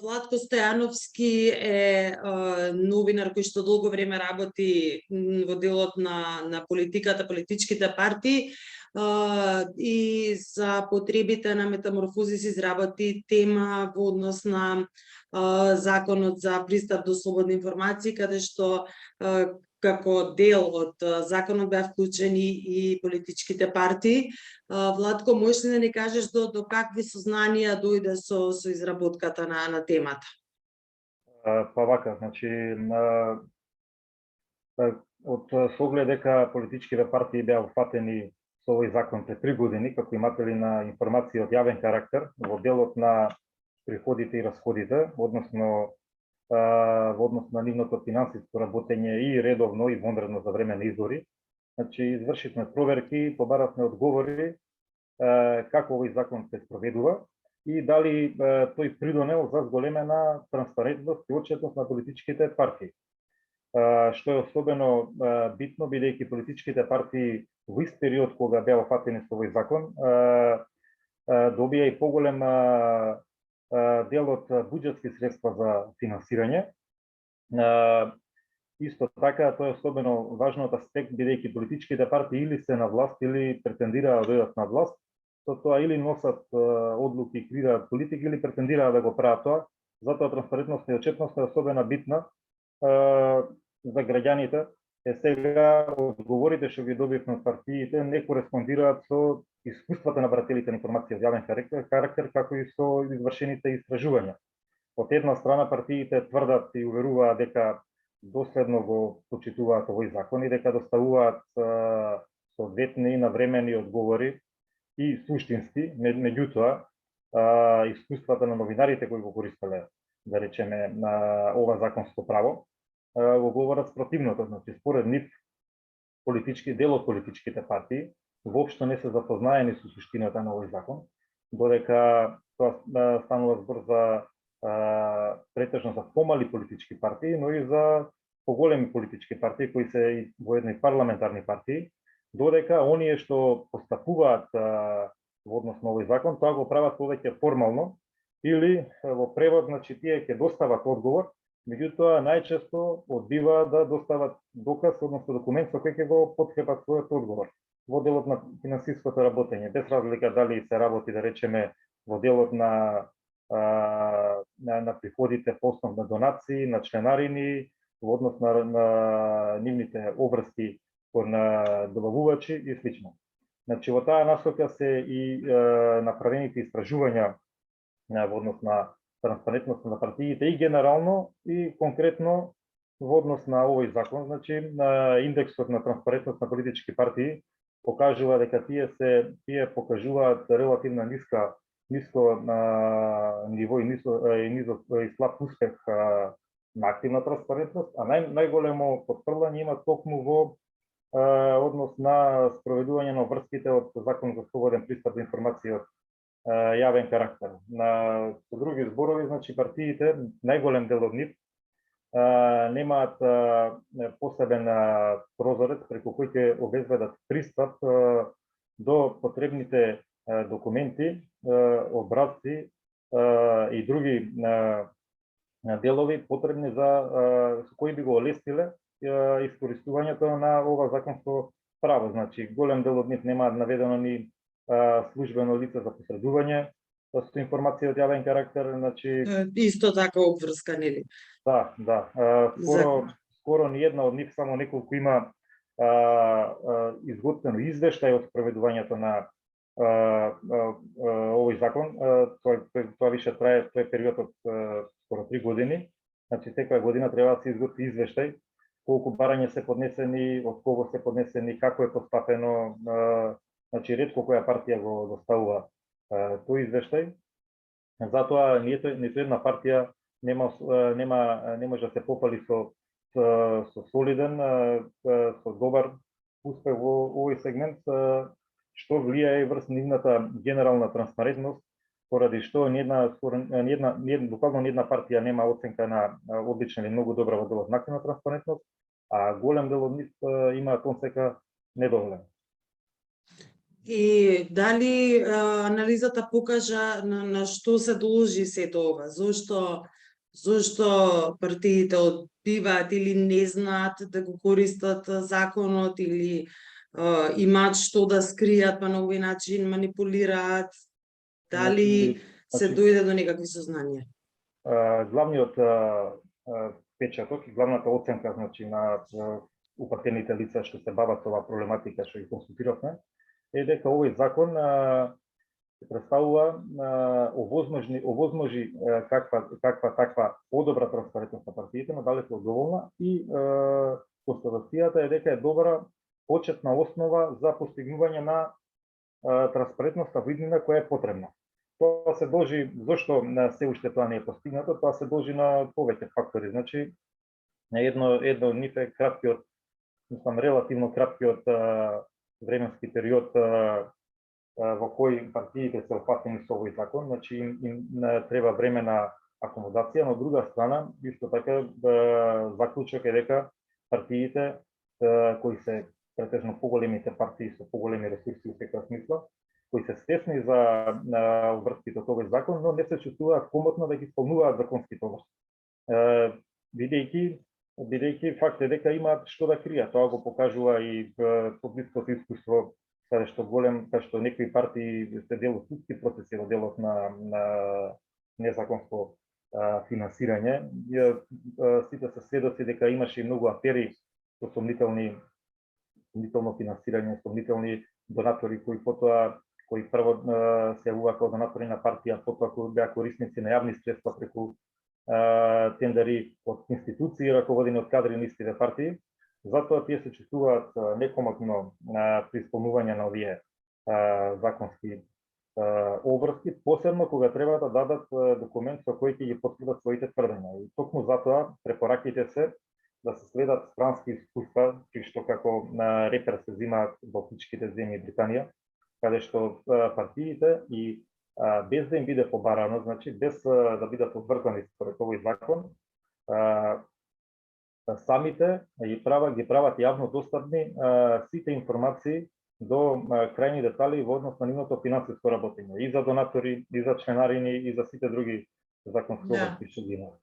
Владко Стојановски е новинар кој што долго време работи во делот на политиката, политичките партии и за потребите на Метаморфозис изработи тема во однос на законот за пристап до слободни информации, каде што како дел од законот беа вклучени и политичките партии. Владко, можеш ли да ни кажеш до какви сознанија дојде со изработката на темата? Па вака, значи од соглед дека политичките партии беа уфатени со овој закон пред 3 години како иматели на информации од јавен карактер во делот на приходите и расходите, односно во однос на нивното финансиско работење и редовно и вонредно за време на избори. Значи, извршивме проверки, побаравме одговори како овој закон се спроведува и дали тој придонел за зголемена транспарентност и отчетност на политичките партии. Што е особено битно, бидејќи политичките партии во ист период кога беа офатени со овој закон, добија и поголем дел од буџетски средства за финансирање. Исто така, тоа е особено важно од аспект, бидејќи политичките партии или се на власт, или претендираат да дојдат на власт, со тоа или носат одлуки и креираат политики, или претендираат да го прават тоа. Затоа транспарентноста и отчетноста е особено битна за граѓаните. Сега одговорите што ги добивме од партиите не кореспондираат со искуствата на барателите на информација од јавен карактер, како и со извршените истражувања. Од една страна партиите тврдат и уверуваат дека доследно го почитуваат овој закон и дека доставуваат соодветни и навремени одговори и суштински, меѓутоа искуствата на новинарите кои го користеле, да речеме, на ова законско право, го говорат спротивното. Значи, според нив, дел од политичките партии воопшто не се запознаени со суштината на овој закон, додека тоа станува збор за претежно за помали политички партии, но и за поголеми политички партии кои се воедно парламентарни партии, додека оние што постапуваат во однос на овој закон, тоа го прават повеќе формално или во превод, значи тие ќе достават одговор, меѓутоа најчесто одбиваат да достават доказ, односно документ со кој ќе го подкрепат својот одговор во делот на финансиското работење, без разлика дали се работи, да речеме, во делот на приходите по основ на донации, на членарини, во однос на нивните обврски на добавувачи и слично. Значи, во таа насока се и направените истражувања во однос на транспарентност на партиите и генерално и конкретно во однос на овој закон. Значи, индексот на транспарентност на политички партии покажува дека тие покажуваат релативно ниско ниво и слаб успех на активна транспарентност, а најголемо потврдување има токму во однос на спроведување на врските од закон за слободен пристап до информација од јавен карактер. Со други зборови, значи партиите, најголем дел од нив, немаат посебен прозорец преку кој ќе обезбедат пристап до потребните документи, образци и други делови потребни со кои би го олестиле искористувањето на ова законско право. Значи, голем дел од нив немаат наведено ни службено лице за посредување со информација од јавен карактер, значи исто така обврска, нели? Да. Скоро ни една од нив, само неколку има изготвено извештај од спроведувањето на овој закон. Тоа више трае, тој период од скоро 3 години. Значи, секоја година треба да се изготви извештај колку барања се поднесени, од кого се поднесени, како е постапено. Значи, ретко која партија го доставува тој извештај. Затоа ниту една партија не може да се попали со солиден, со добар успех во овој сегмент, што влијае врз нивната генерална транспарентност, поради што буквално ни една партија нема оценка на одлична или многу добра во делот на активна транспарентност, а голем дел од нив имаат оценка недоволен. И дали анализата покажа на што се должи сето ова? Зошто партиите одбиваат или не знаат да го користат законот или имаат што да скријат, па на овој начин манипулираат? Дали се дојде до некакви сознанија? Главниот печаток и главната оценка, значи, на упатените лица што се бават со оваа проблематика што ги консултиравме, е дека овој закон се представува овозможи каква таква подобра транспарентност на партиите, но далеку од доволна, и констатацијата е дека е добра почетна основа за постигнување на транспарентноста виднина која е потребна. Тоа се должи, зошто се уште тоа не е постигнато, тоа се должи на повеќе фактори. Значи, едно нив е краткиот, мислам, релативно краткиот временски период во кој партиите се опатени со овој закон, значи им треба време на акомодација, но од друга страна, исто така заклучок е дека партиите кои се претежно поголемите партии со поголеми ресурси во секоја смисла, кои се свесни за обврските од овој закон, но не се чувствуваат комотно да ги исполнуваат законските обврски. Бидејќи факт е дека имаат што да кријат, тоа го покажува и поблиското искуство, каде што некои партии се дел од судски процеси во делот на незаконско финансирање. Сите се сведоци дека имаше и многу афери со сомнително финансирање, сомнителни донатори кои прво се јавуваат како донатори на партија, потоа кои беа корисници на јавни средства преку тендери од институции раководени од кадри на истите партии. Затоа тие се чувствуваат некомотно при исполнување на овие законски обврски, посебно кога треба да дадат документ со кој ќе ги потврдат своите тврдења. И токму затоа препораките се да се следат странски искуства, што како репер се взимаат во политичките земји Британија, каде што партиите и без да им биде побарано, значи без да бидат обврзани според овој закон, самите ги прават јавно достапни сите информации до крајни детали во однос на нивното финансиско работење, и за донатори, и за членарини, и за сите други законски обврски што ги имаат.